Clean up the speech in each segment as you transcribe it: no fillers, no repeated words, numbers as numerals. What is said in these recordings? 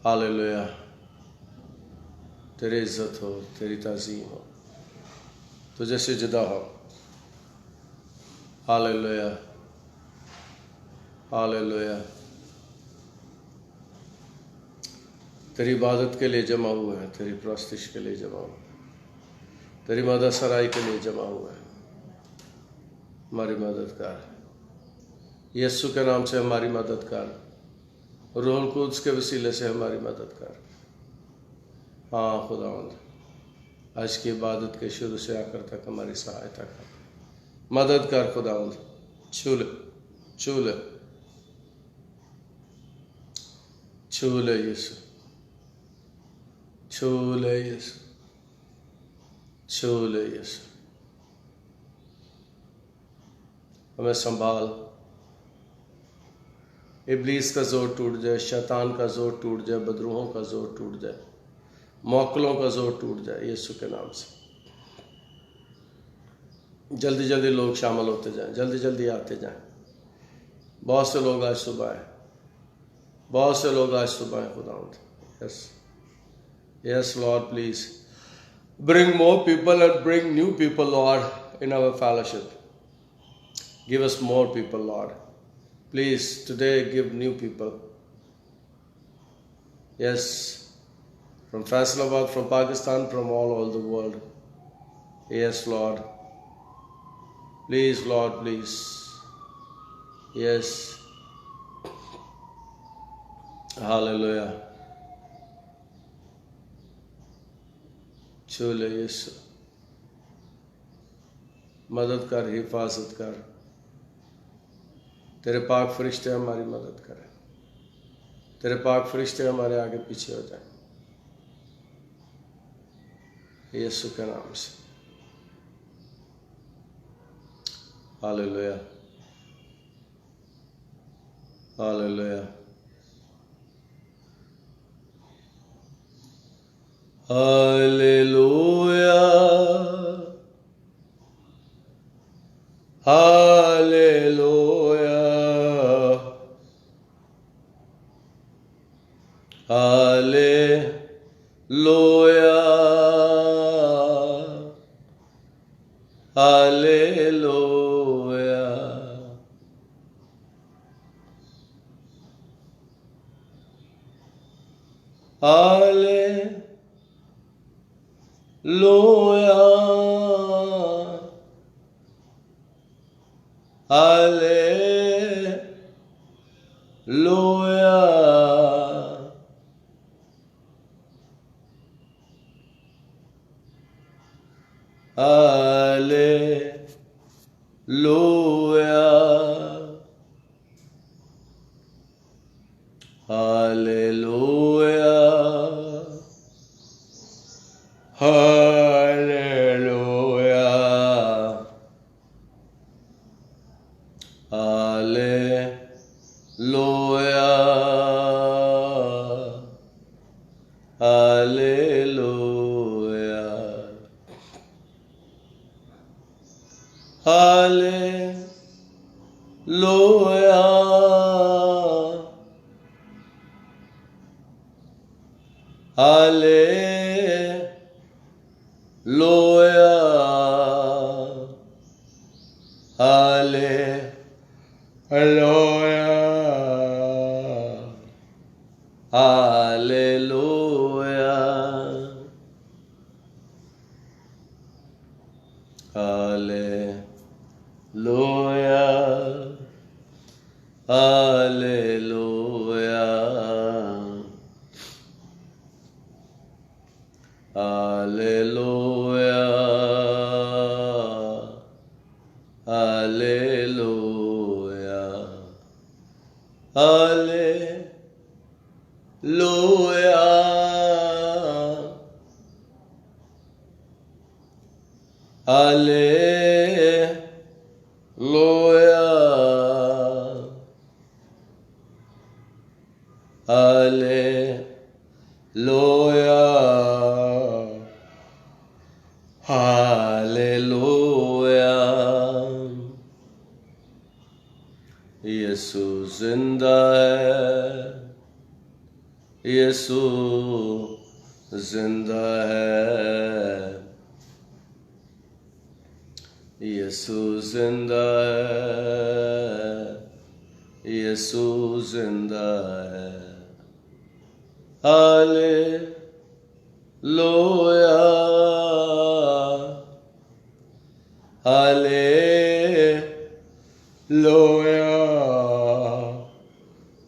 Hallelujah. तेरी इज्जत हो, तेरी ताज़ीम हो, तुझे सिजदा हो। हालेलुया हालेलुया। तेरी इबादत के लिए जमा हुए हैं, तेरी प्रस्तिश के लिए जमा हुए हैं, तेरी मदद सराय के लिए जमा हुए हैं। हमारी मदद कर, यीशु के नाम से हमारी मदद कर, रूहुल कुद्स के वसीले से हमारी मदद कर। हाँ खुदावंद, आज की इबादत के शुरू से आखिर तक हमारी सहायता कर, मदद कर खुदावंद। छू ले छू ले छू ले यीशु, छू ले यीशु, छू ले यीशु। हमें संभाल, इब्लीस का जोर टूट जाए, शैतान का जोर टूट जाए, बदरूहों का जोर टूट जाए, मौकलों का जोर टूट जाए यीशु के नाम से। जल्दी जल्दी लोग शामिल होते जाएं, जल्दी जल्दी आते जाएं। बहुत से लोग आज सुबह आए, बहुत से लोग आज सुबह आए खुदावंद। Yes yes Lord, please bring more people and bring new people, Lord, in our fellowship. Give us more people, Lord. Please, today give new people. Yes, from Faisalabad, from Pakistan, from all over the world. Yes, Lord. Please, Lord, please. Yes. Hallelujah. छू ले यीशु, मदद कर, हिफाजत कर। तेरे पाक फरिश्ते हमारी मदद करें, तेरे पाक फरिश्ते हमारे आगे पीछे हो जाएं यीशु के नाम से। हालेलुया हालेलुया हालेलुया हालेलुया हालेलुया हालेलुया। हालेलुया हालेलुया हालेलुया हालेलुया हालेलुया हालेलुया हालेलुया हालेलुया हालेलुया हालेलुया हालेलुया हालेलुया हालेलुया हालेलुया हालेलुया हालेलुया हालेलुया हालेलुया। यीशु जिंदा है, यीशु जिंदा है, यीशु जिंदा है, यीशु जिंदा है। हालेलुया, हालेलुया,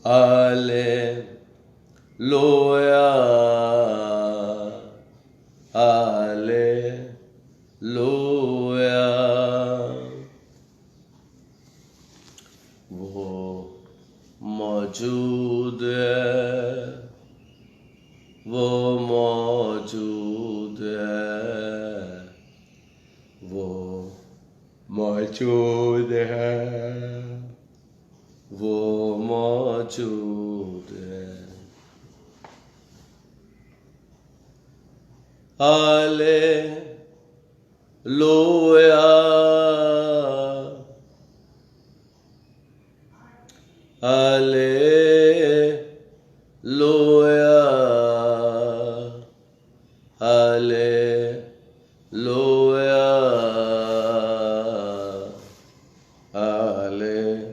हालेलुया, हालेलुया। वो मौजूद है, वो मौजूद है, वो मौजूद है, वो मौजूद है। हालेलुया, हालेलुया, हालेलुया, हालेलुया।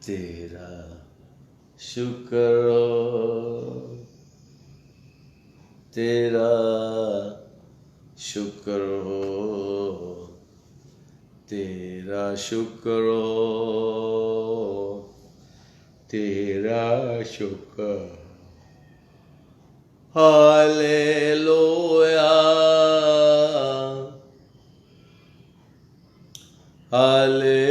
तेरा शुक्र हो, तेरा शुक्र हो, तेरा शुक्र हो, तेरा शुक्र। हालेलुया, हालेलुया,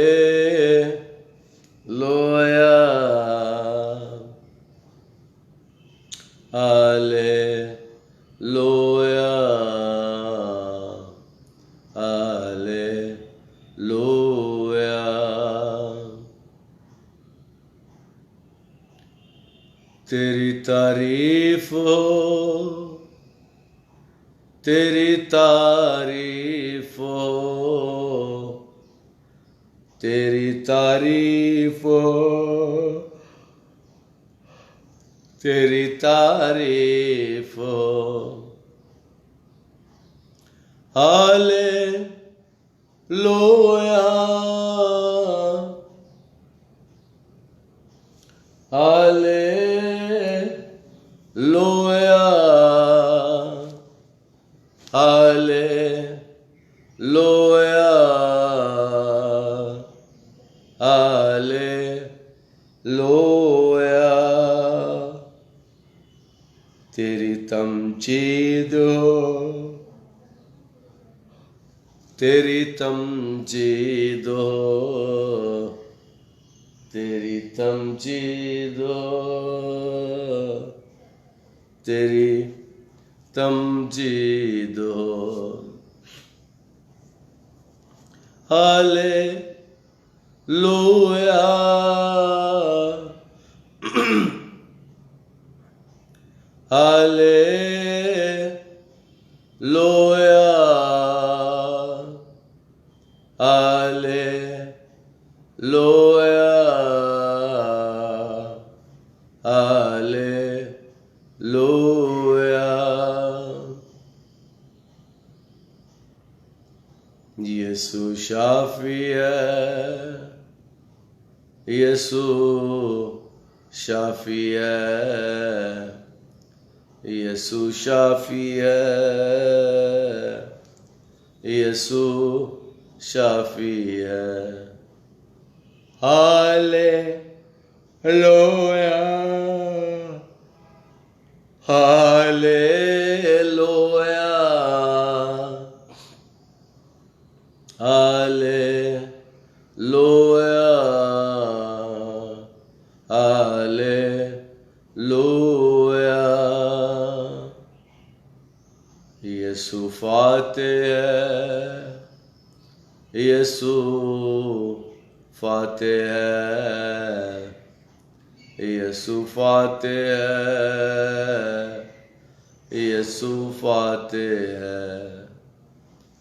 हालेलुया, हालेलुया। तेरी तारीफ हो, तेरी तारीफ हो, तेरी तारीफ हो, तेरी तारीफ हो। हालेलुया, हालेलुया, हालेलुया, हालेलुया। तेरी तमजीद हो, तेरी तमजीद हो, तेरी तमजीद हो, तेरी तमजीद हो। हालेलुया, हालेलुया, हालेलुया, हालेलुया। यीशु शाफी है, यीशु शाफी है, यीशु शाफी है, यीशु शाफी है। हालेलुया, हालेलुया, हालेलुया, हालेलुया। यीशु फातेह है, यीशु फातेह है, यीशु फातेह है, यीशु फातेह है।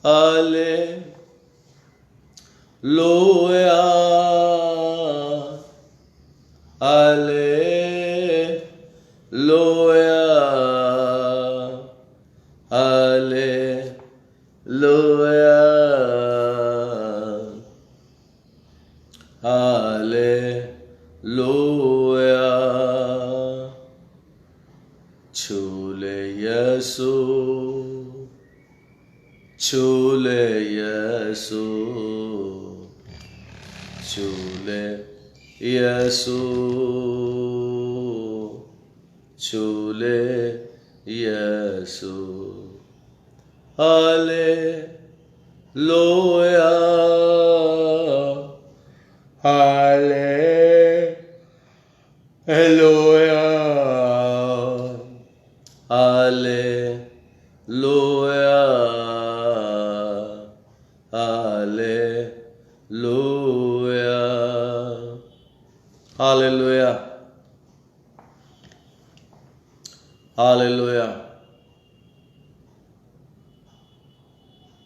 हालेलुया, हालेलुया, हालेलुया, हालेलुया। छूले यीशु, छूले यीशु, छूले यीशु, छूले यीशु। हालेलुया, हालेलुया, हालेलुया, हालेलुया, हालेलुया, हालेलुया।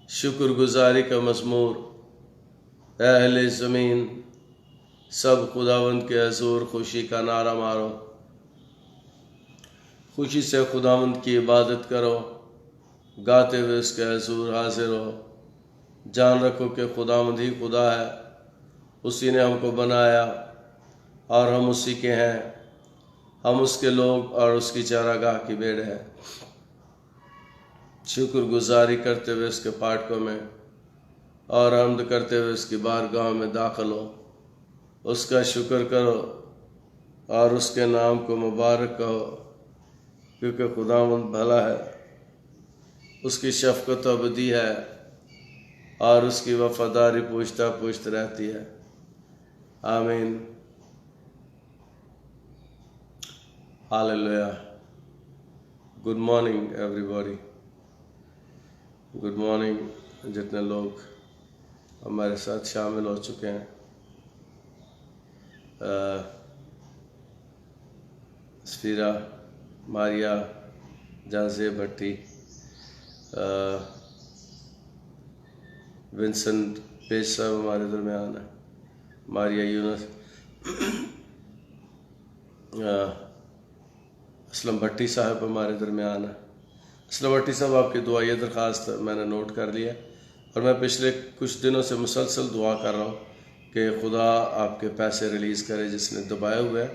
शुक्रगुजारी का मज़मूर। अहले ज़मीन सब खुदावंद के हज़ूर खुशी का नारा मारो, खुशी से खुदावंद की इबादत करो, गाते हुए उसके हज़ूर हाजिर हो। जान रखो कि खुदावंद ही खुदा है, उसी ने हमको बनाया और हम उसी के हैं। हम उसके लोग और उसकी चारागाह की भेड़ हैं। शुक्रगुजारी करते हुए उसके फाटकों में और हम्द करते हुए उसकी बारगाह में दाखिल हो। उसका शुक्र करो और उसके नाम को मुबारक कहो, क्योंकि खुदावंद भला है, उसकी शफ़क़त अबदी है और उसकी वफ़ादारी पूछता पूछता रहती है। आमीन। Hallelujah. Good morning everybody. Good morning जितने लोग हमारे साथ शामिल हो चुके हैं। स्फीरा, मारिया, जाजे भट्टी, विंसेंट पेज साहब हमारे दरमियान है, मारिया यूनस, असलम भट्टी साहब हमारे दरमियान है। असलम भट्टी साहब, आपकी दुआ ये दरख्वास्त मैंने नोट कर लिया और मैं पिछले कुछ दिनों से मुसलसल दुआ कर रहा हूँ कि खुदा आपके पैसे रिलीज़ करे, जिसने दबाए हुए हैं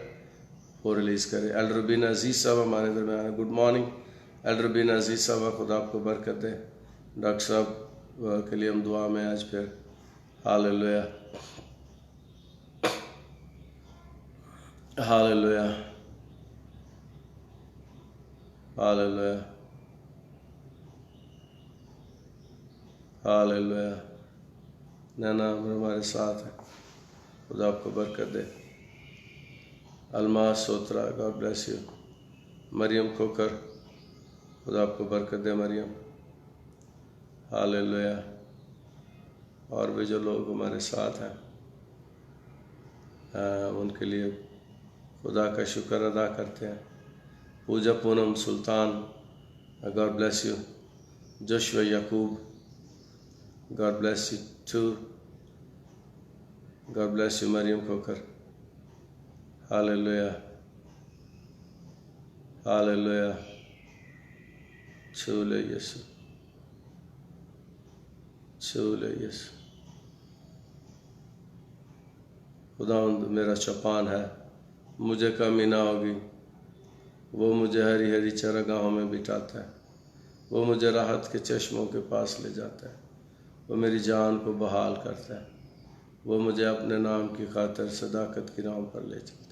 वो रिलीज़ करे। एल्डरबिन अजीज़ साहब हमारे दरमियान है। गुड मॉर्निंग एल्डरबिन अजीज़ साहब, खुदा आपको बरकत दे। डॉक्टर साहब के लिए हम दुआ में आज फिर। हालेलुया, हालेलुया, हालेलुया, हालेलुया। नैना हमारे साथ है, खुदा आपको बरकत दे। Almas Sotra, God bless you. Mariam Khokhar, खुदा आपको बरकत दे मरियम। हालेलुया। और भी जो लोग हमारे साथ हैं उनके लिए खुदा का शुक्र अदा करते हैं। Puja Poonam Sultan, God bless you. Joshua Yakub, God bless you too. God bless you Mariam Khokhar. हालेलुया, हालेलुया। छूले यीशु, छूले यीशु। खुदावंद मेरा चौपान है, मुझे कमी ना होगी। वो मुझे हरी हरी चरागाहों में बिठाता है, वो मुझे राहत के चश्मों के पास ले जाता है, वो मेरी जान को बहाल करता है, वो मुझे अपने नाम की खातिर सदाकत की राह पर ले चलता है।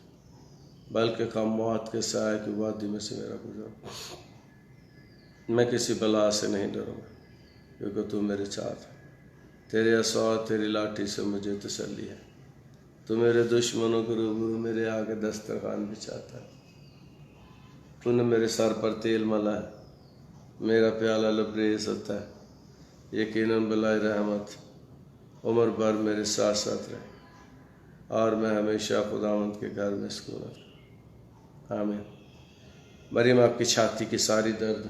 बल्कि कम मौत के साए की वादी में से मेरा गुजर, मैं किसी बला से नहीं डरूंगा, क्योंकि तू मेरे साथ है। तेरे असौ तेरी लाठी से मुझे तसल्ली है। तू मेरे दुश्मनों के रूबरू मेरे आगे दस्तरखान बिछाता है। तूने मेरे सर पर तेल मला है, मेरा प्याला लबरेज होता है। यकीनन बलाए रहमत उम्र भर मेरे साथ साथ रहे और मैं हमेशा खुदावंद के घर में सुकून रहा। आमीन। मरियम, आपकी छाती की सारी दर्द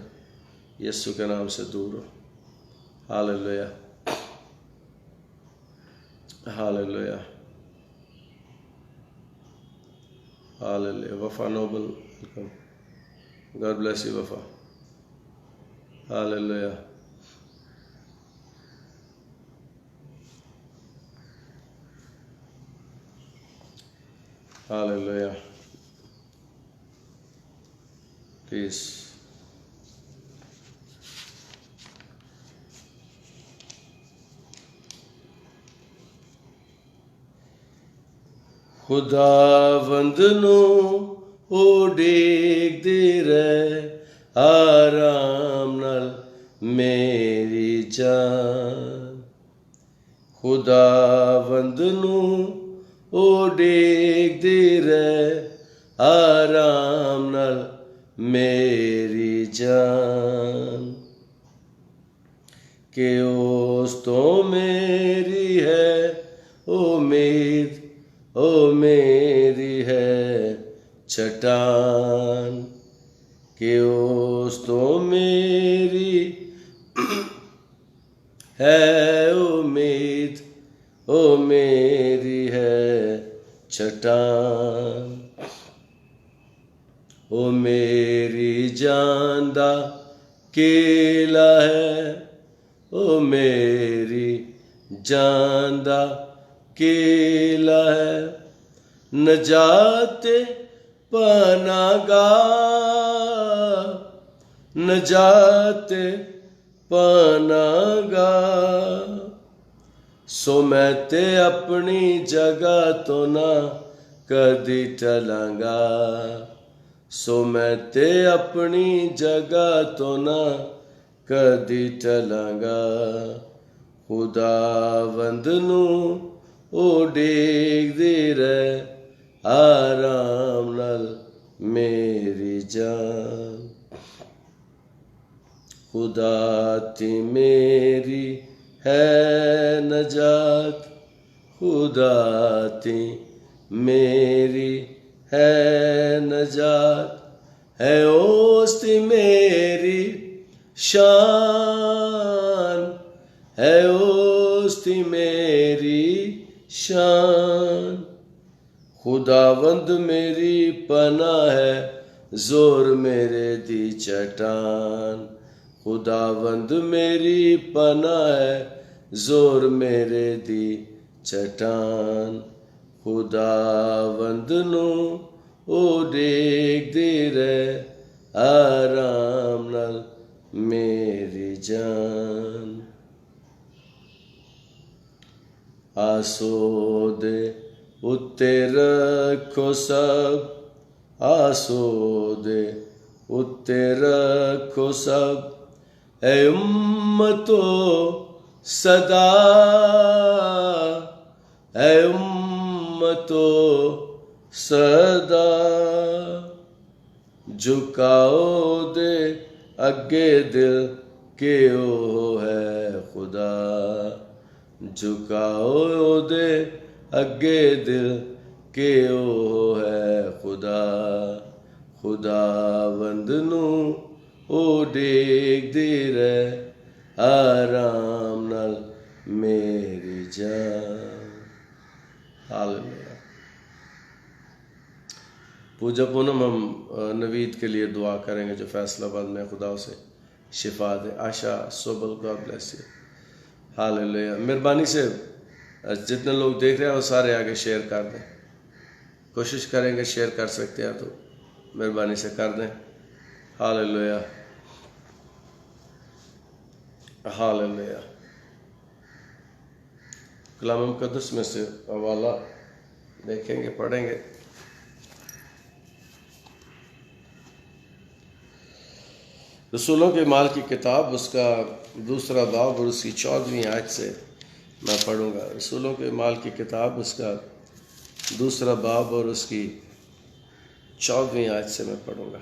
यीशु के नाम से दूर हो। हालेलुया, hallelujah, Hallelujah. Wafa Noble, welcome. God bless you, Wafa. Hallelujah. Hallelujah. Please. खुदावंद नू उड़ीकदी रहे आराम नाल मेरी जान। खुदावंद नू उड़ीकदी रहे आराम नाल मेरी जान। कि उस तो मेरी है उम्मीद, ओ मेरी है चट्टान। कि उस तो मेरी है उम्मीद, ओ मेरी है चट्टान। ओ मेरी जान दा केला है, ओ मेरी जान दा केला है। नजात पनागा, नजात पनागा। सो मैं ते अपनी जगह तो ना कदी टलांगा। सो मैं ते अपनी जगह तो ना कदी टलांगा। खुदावंद नू उड़ीकदी रहे आराम नाल मेरी जान। खुदा ती मेरी है नजात, खुदा ती मेरी है नजात। है ओस्ती मेरी शान, है ओस्ती मेरी शान। खुदावंद मेरी पनाह है, जोर मेरे दी चट्टान। खुदावंद मेरी पनाह है, जोर मेरे दी चट्टान। खुदावंद नू उड़ीकदी रहे आराम नाल मेरी जान। आसोदे उत्ते रखो सब, आसोदे उत्ते रखो सब। ऐ उम्मतो सदा, ऐ उम्मतो सदा। झुकाओ दे अगे दिल के ओ है खुदा। झुकाओ दे अगे दिल के ओ है खुदा। खुदावंद नू उड़ीकदी रहे आराम नाल मेरी जान। हालेलुया। पूजा पूनम हम नवीद के लिए दुआ करेंगे जो फैसलाबाद में खुदा से शिफा दे। आशा सोबल, गॉड ब्लेस यू। हालेलुया। मेहरबानी से जितने लोग देख रहे हैं वो सारे आगे शेयर कर दें। कोशिश करेंगे शेयर कर सकते हैं तो मेहरबानी से कर दें। Hallelujah, hallelujah. कलाम मुक़द्दस में से हवाला देखेंगे, पढ़ेंगे। रसूलों के माल की किताब उसका दूसरा बाब और उसकी 14वीं आयत से मैं पढ़ूंगा। रसूलों के माल की किताब उसका दूसरा बाब और उसकी 14वीं आयत से मैं पढ़ूंगा।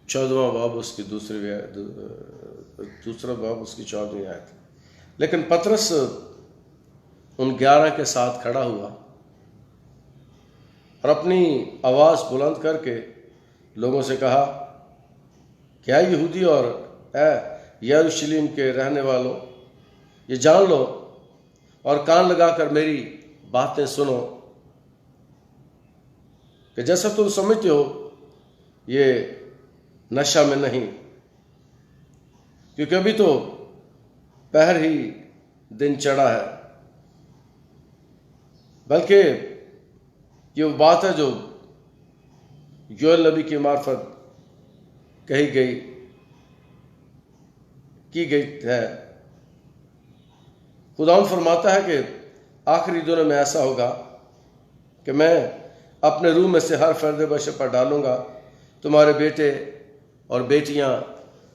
चौदहवां बाब उसकी दूसरा बाब उसकी 14वीं आयत। लेकिन पतरस उन 11 के साथ खड़ा हुआ और अपनी आवाज़ बुलंद करके लोगों से कहा, क्या यहूदी और यरूशलेम के रहने वालों, ये जान लो और कान लगाकर मेरी बातें सुनो कि जैसा तुम समझते हो ये नशा में नहीं, क्योंकि अभी तो पहर ही दिन चढ़ा है, बल्कि ये वो बात है जो योएल नबी की मार्फत की गई है। खुदा फरमाता है कि आखिरी दिनों में ऐसा होगा कि मैं अपने रूह में से हर फर्द बशर पर डालूंगा, तुम्हारे बेटे और बेटियां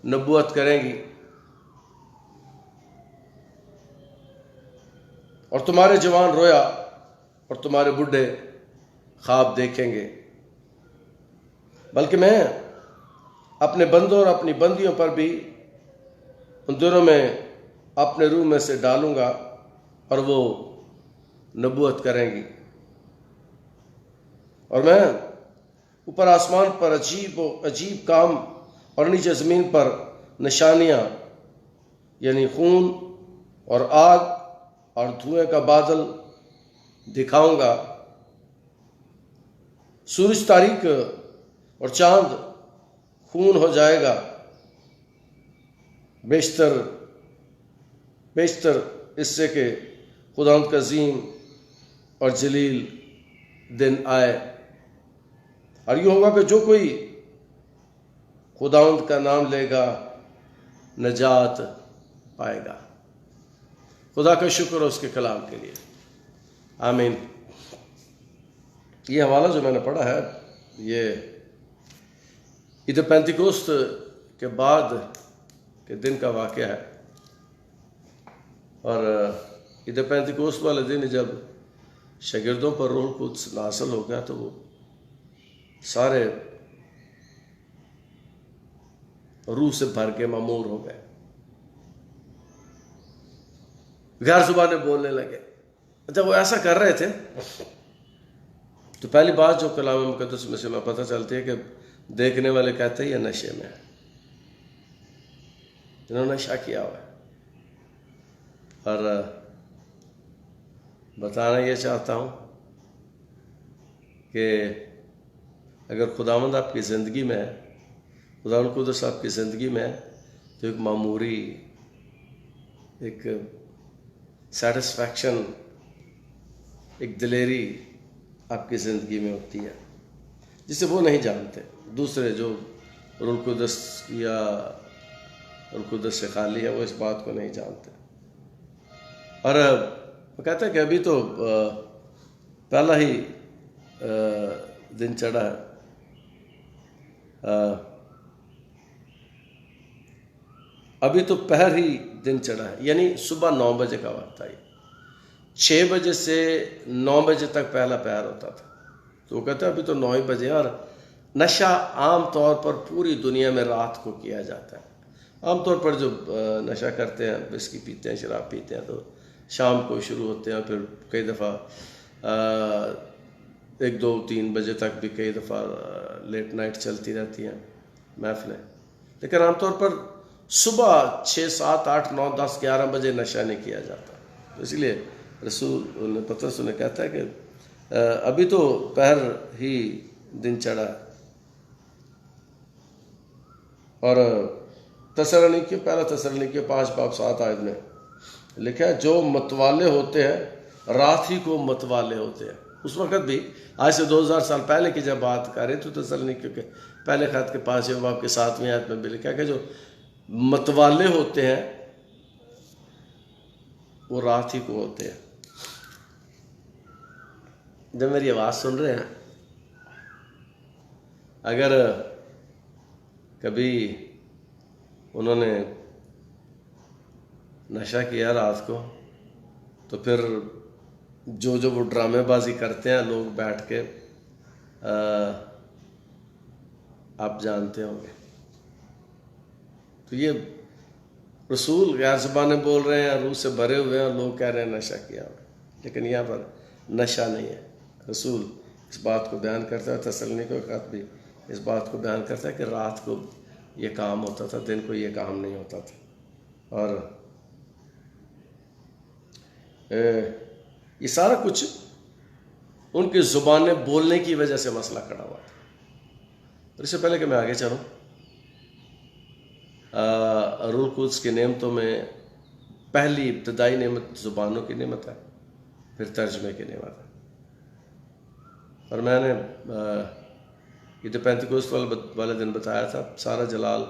नबूवत करेंगी और तुम्हारे जवान रोया और तुम्हारे बुढ़े ख्वाब देखेंगे। बल्कि मैं अपने बंदों और अपनी बंदियों पर भी उन दिनों में अपने रूह में से डालूंगा और वो नबूवत करेंगी। और मैं ऊपर आसमान पर अजीब काम और नीचे ज़मीन पर निशानियां यानी खून और आग और धुएं का बादल दिखाऊंगा। सूरज, तारीख और चांद खून हो जाएगा। बेशतर इससे के खुदावंद का अजीम और जलील दिन आए। और यूँ होगा कि जो कोई खुदावंद का नाम लेगा नजात पाएगा। खुदा का शुक्र है उसके कलाम के लिए। आमीन। ये हवाला जो मैंने पढ़ा है ये ईद पेंतिकोस्त के बाद के दिन का वाक़या है। और ईद पेंतिकोस्त वाले दिन जब शागिर्दों पर रूह कुद्स नाज़िल हो गया तो वो सारे रूह से भर के मामूर हो गए, गैर ज़ुबानें बोलने लगे। जब वो ऐसा कर रहे थे तो पहली बात जो कलाम मुक़द्दस में से हमें पता चलती है कि देखने वाले कहते हैं ये नशे में है, इन्होंने नशा किया हुआ है। और बताना ये चाहता हूँ कि अगर खुदावंद आपकी ज़िंदगी में है, खुदावंद कुद्दस आपकी ज़िंदगी में है, तो एक मामूरी, एक सेटिस्फैक्शन, एक दिलेरी आपकी ज़िंदगी में होती है जिसे वो नहीं जानते। दूसरे जो रूह कुद्दस या रूह कुद्दस से खाली है वो इस बात को नहीं जानते। और वो कहते हैं कि अभी तो पहला ही दिन चढ़ा है। अभी तो पहर ही दिन चढ़ा है, यानी सुबह 9 बजे का वक्त है। 6 बजे से 9 बजे तक पहला पहर होता था। तो वो कहते हैं अभी तो 9 ही बजे। और नशा आम तौर पर पूरी दुनिया में रात को किया जाता है। आम तौर पर जो नशा करते हैं, विस्की पीते हैं, शराब पीते हैं, तो शाम को शुरू होते हैं, फिर कई दफ़ा 1, 2, 3 बजे तक भी कई दफ़ा लेट नाइट चलती रहती हैं महफिलें। लेकिन आमतौर पर सुबह 6, 7, 8, 9, 10, 11 बजे नशा नहीं किया जाता। तो इसलिए रसूल पतरस ने कहता है कि अभी तो पहर ही दिन चढ़ा है। और पहला तसल्लुनीकियों 5:7 में लिखा है, जो मतवाले होते हैं रात ही को मतवाले होते हैं। उस वक़्त भी आज से 2000 साल पहले की जब बात करें तो तसल्लुनीकियों के पहले खत के 5वें बाब के 7वीं आयत में भी लिखा है कि जो मतवाले होते हैं वो रात ही को होते हैं। जब मेरी आवाज़ सुन रहे हैं, अगर कभी उन्होंने नशा किया रात को, तो फिर जो वो ड्रामेबाजी करते हैं लोग बैठ के, आप जानते होंगे। तो ये रसूल गैर ज़बानें बोल रहे हैं, रूह से भरे हुए हैं, लोग कह रहे हैं नशा किया हुआ, लेकिन यहाँ पर नशा नहीं है। रसूल इस बात को बयान करता है, तसल्लुनीकियों का खत भी इस बात को बयान करता है कि रात को ये काम होता था, दिन को ये काम नहीं होता था। और ये सारा कुछ उनकी ज़ुबानें बोलने की वजह से मसला खड़ा हुआ था। तो इससे पहले कि मैं आगे चलूँ, रूह कुद्स की नेमतों में पहली इब्तदाई नेमत ज़ुबानों की नेमत है, फिर तर्जमे की नेमत है। और मैंने ईद पेंतिकोस्त वाले दिन बताया था, सारा जलाल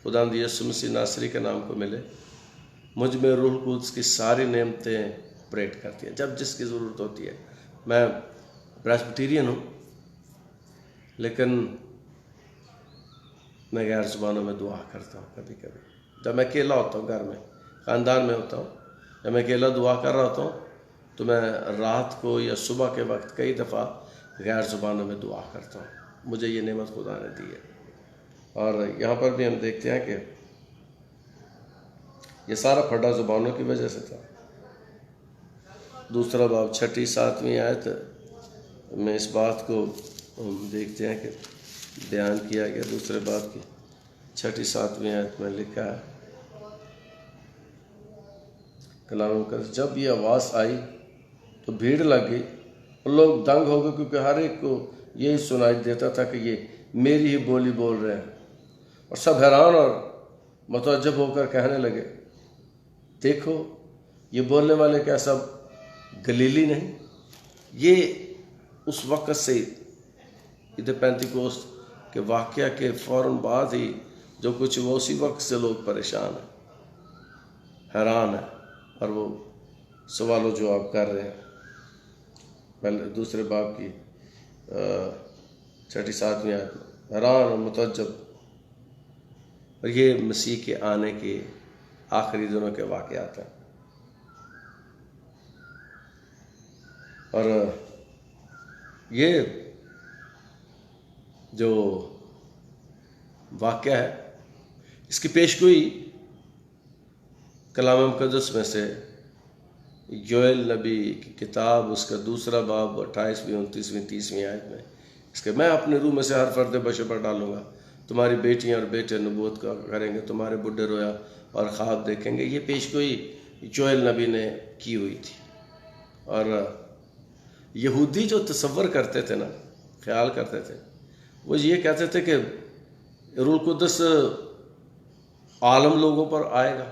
खुदावंद यीशु मसीह नासरी के नाम को मिले। मुझ में रूह कुद्स की सारी नेमतें ऑपरेट करती हैं जब जिसकी ज़रूरत होती है। मैं प्रेस्बिटेरियन हूँ, लेकिन मैं गैर ज़ुबानों में दुआ करता हूँ। कभी कभी जब मैं अकेला होता हूँ, घर में ख़ानदान में होता हूँ, जब मैं अकेला दुआ कर रहा होता हूँ, तो मैं रात को या सुबह के वक्त कई दफ़ा गैर ज़ुबानों में दुआ करता हूँ। मुझे ये नेमत खुदा ने दी है। और यहाँ पर भी हम देखते हैं कि ये सारा फटा ज़ुबानों की वजह से था। दूसरा बाब 6-7वीं आयत में इस बात को हम देखते हैं कि बयान किया गया। दूसरे बाब की 6-7वीं आयत में लिखा है, कलाम मुक़द्दस, जब ये आवाज़ आई तो भीड़ लग गई और लोग दंग हो गए, क्योंकि हर एक को यही सुनाई देता था कि ये मेरी ही बोली बोल रहे हैं। और सब हैरान और मुतअज्जब होकर कहने लगे, देखो ये बोलने वाले क्या सब गलीली नहीं? ये उस वक़्त से ईद पेंतिकोस्त के वाक़या के फ़ौरन बाद ही जो कुछ वो उसी वक्त से लोग परेशान हैं, हैरान हैं, और वो सवाल जवाब कर रहे हैं। पहले दूसरे बाब की 6-7वीं आयत में हैरान और मुतअज्जब। और ये मसीह के आने के आखिरी दिनों के वाक़यात हैं। और ये जो वाक़या है, इसकी पेशगोई कलाम मुक़द्दस में से योएल नबी की किताब, उसका दूसरा बाब 28वीं 29वीं 30वीं आयत में, इसके मैं अपने रूह में से हर फर्द बशर पर डालूंगा, तुम्हारी बेटियां और बेटे नबूवत का करेंगे, तुम्हारे बुढ़े रोया और ख्वाब देखेंगे। ये पेशगोई योएल नबी ने की हुई थी। और यहूदी जो तसव्वुर करते थे ना, ख्याल करते थे, वो ये कहते थे कि रूह कुद्दस आलम लोगों पर आएगा,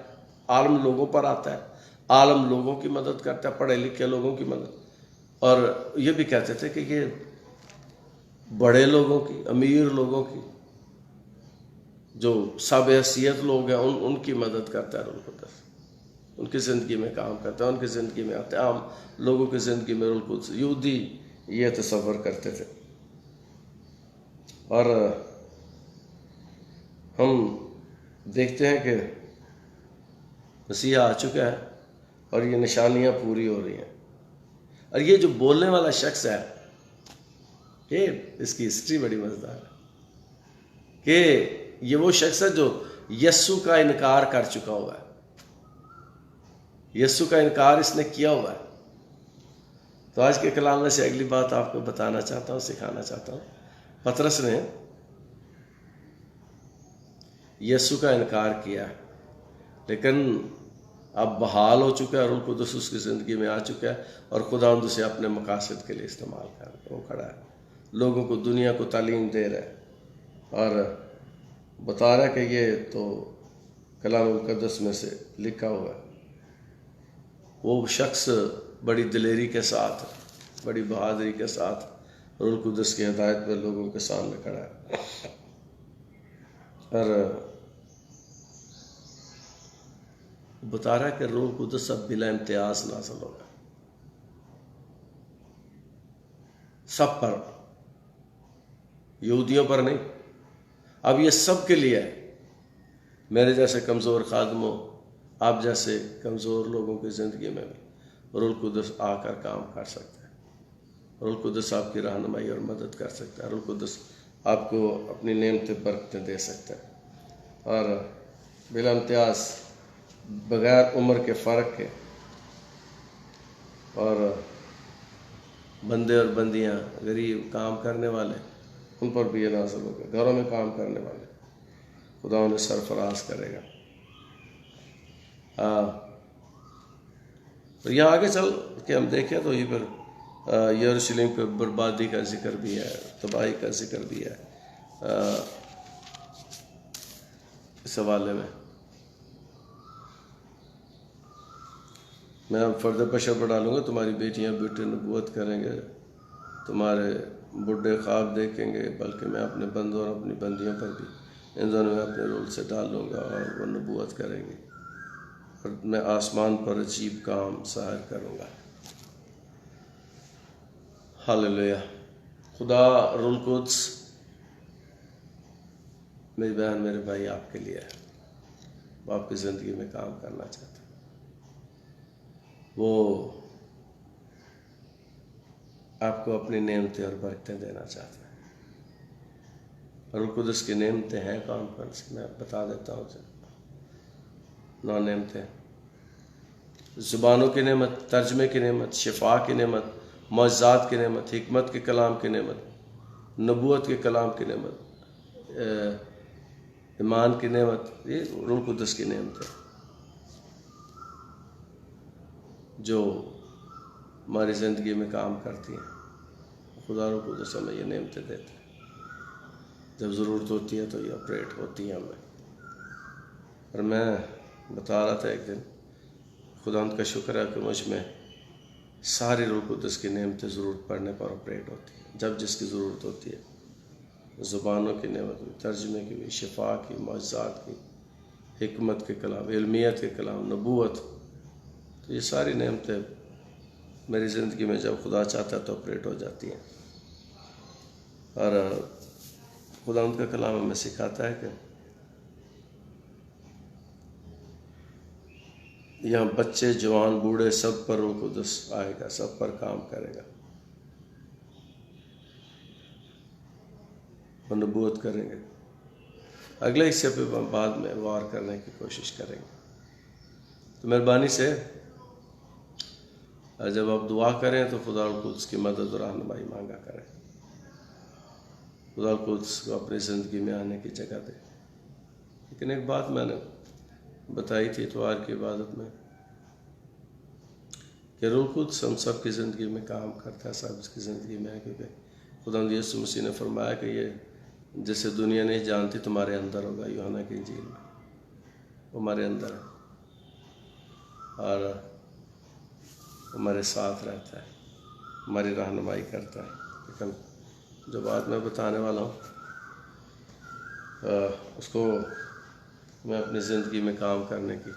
आलम लोगों पर आता है, आलम लोगों की मदद करता है, पढ़े लिखे लोगों की मदद। और ये भी कहते थे कि ये बड़े लोगों की, अमीर लोगों की, जो सब हैसियत लोग हैं, उनकी मदद करता है रूह कुद्दस। उनकी ज़िंदगी में काम करता है, उनकी ज़िंदगी में आता है, आम लोगों की ज़िंदगी में रूह कुद्दस। यहूदी ये तसव्वुर करते थे। और हम देखते हैं कि मसीहा आ चुका है और ये निशानियां पूरी हो रही हैं। और ये जो बोलने वाला शख्स है, ये इसकी हिस्ट्री बड़ी मज़ेदार है कि ये वो शख्स है जो यस्सु का इनकार कर चुका हुआ है। यस्सु का इनकार इसने किया हुआ है। तो आज के कलाम में से अगली बात आपको बताना चाहता हूँ, सिखाना चाहता हूँ। पतरस ने यस्सु का इनकार किया, लेकिन अब बहाल हो चुका है, रूह कुद्दस उसकी ज़िंदगी में आ चुका है और खुदावंद उसे अपने मकासद के लिए इस्तेमाल कर रहा है। वो खड़ा है, लोगों को, दुनिया को तालीम दे रहा है और बता रहा है कि ये तो कलाम मुक़द्दस में से लिखा हुआ है। वो शख्स बड़ी दिलेरी के साथ, बड़ी बहादुरी के साथ रूह कुद्दस की हिदायत में लोगों के सामने खड़ा है और बता रहा है कि रूह कुद्दस अब बिला इम्तियाज नाज़िल होगा सब पर, यहूदियों पर नहीं। अब ये सब के लिए है। मेरे जैसे कमज़ोर खादमों, आप जैसे कमज़ोर लोगों की ज़िंदगी में भी रूह कुद्दस आकर काम कर सकता है। रूह कुद्दस आपकी रहनुमाई और मदद कर सकता है। रूह कुद्दस आपको अपनी नेमतें बरकतें दे सकता है और बिला इम्तियाज, बग़ैर उम्र के फ़र्क के, और बंदे और बंदियां, गरीब, काम करने वाले, उन पर भी ये नाज़िल होगा। घरों में काम करने वाले, खुदा उन्हें सरफराज करेगा। तो यहाँ आगे चल के हम देखें तो ये फिर यरूशलेम पे बर्बादी का जिक्र भी है, तबाही का जिक्र भी है इस हवाले में। मैं अब फर्द बशर पर डालूंगा, तुम्हारी बेटियां बेटे नबूवत करेंगे, तुम्हारे बुढ़े ख्वाब देखेंगे, बल्कि मैं अपने बंदों और अपनी बंदियों पर भी इन दोनों में अपने रोल से डालूंगा और वो नबूवत करेंगे, और मैं आसमान पर अजीब काम ज़ाहिर करूँगा। हालेलुया। खुदा रूल कुद्स मेरी बहन मेरे भाई आपके लिए है, वो आपकी ज़िंदगी में काम करना चाहता है, वो आपको अपनी नेमतें और बरकतें देना चाहता है। रूल कुद्स की नेमतें हैं कौन कौन सी, मैं बता देता हूँ। 9 नेमतें: ज़ुबानों की नेमत, तर्जमे की नेमत, शिफा की नेमत, मौज़ात की नेमत, हिकमत के कलाम की नेमत, नबूवत के कलाम की नेमत, ईमान की नेमत। ये रूह कुद्दस की नेमत है जो हमारी ज़िंदगी में काम करती हैं। खुदा रूह कुद्दस हमें ये नेमतें देते हैं, जब ज़रूरत होती है तो ये ऑपरेट होती है हमें। और मैं बता रहा था एक दिन, खुदा का शुक्र है कि मुझ में सारी रूह कुद्दस की नेमतें ज़रूरत पड़ने पर ऑपरेट होती है, जब जिसकी ज़रूरत होती है। ज़ुबानों की नेमत भी, तर्जमे की भी, शिफा की, मौज़ात की, हिकमत के कलाम, इल्मियत के कलाम, नबूवत। तो ये सारी नेमतें मेरी ज़िंदगी में जब खुदा चाहता है तो ऑपरेट हो जाती हैं। और खुदा उनका कलाम हमें सिखाता है कि यहाँ बच्चे, जवान, बूढ़े, सब पर रूह कुद्दस आएगा, सब पर काम करेगा, वो नबूवत करेंगे। अगले हिस्से पे बाद में वार करने की कोशिश करेंगे। तो मेहरबानी से जब आप दुआ करें तो खुदा कुद्स की मदद और रहनुमाई मांगा करें। खुदा कुद्स को अपनी ज़िंदगी में आने की जगह दें। लेकिन एक बात मैंने बताई थी इतवार की इबादत में कि रूह कुद्स हम सब की ज़िंदगी में काम करता है, सब की ज़िंदगी में है, क्योंकि खुदा यीशु मसीह ने फरमाया कि ये जिसे दुनिया नहीं जानती तुम्हारे अंदर होगा। यूहन्ना की इंजील में वो हमारे अंदर है और हमारे साथ रहता है, हमारी रहनुमाई करता है। लेकिन जो बात मैं बताने वाला हूँ उसको मैं अपनी ज़िंदगी में काम करने की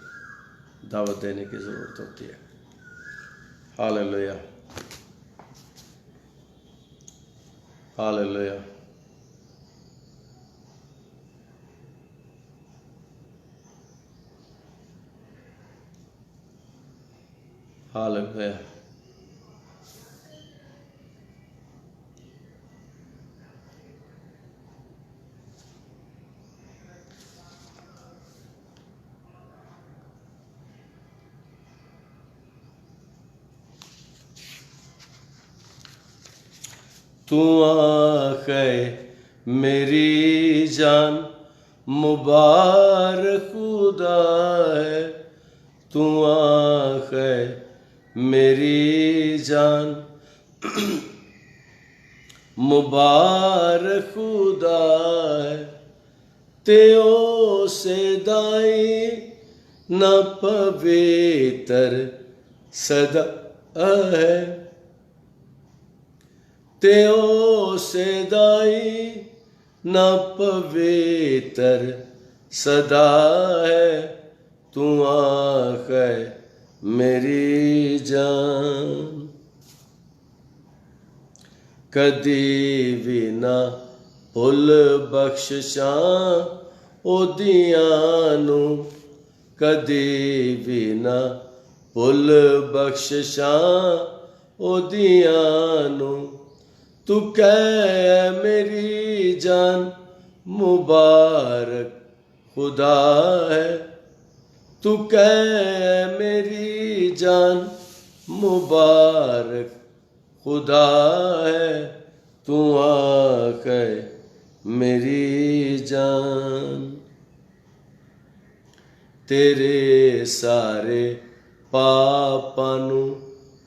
दावत देने की ज़रूरत होती है। हालेलुया, हालेलुया। हालेलुया। तू आँख मेरी जान मुबारक खुदा है, तू आँख मेरी जान मुबारक खुदा है, तेओ से दाई न पवित्र सदा है, तेओ से दाई न पवित्र सदा है, तू आँख मेरी जान। कदी भी ना भुल बख्शिशा ओदियां नू, कदी भी ना भुल बख्शिशा ओदियां नू, तू कह मेरी जान मुबारक खुदा है, तू कह मेरी जान मुबारक खुदा है, तू आँख मेरी जान। तेरे सारे पापां नूं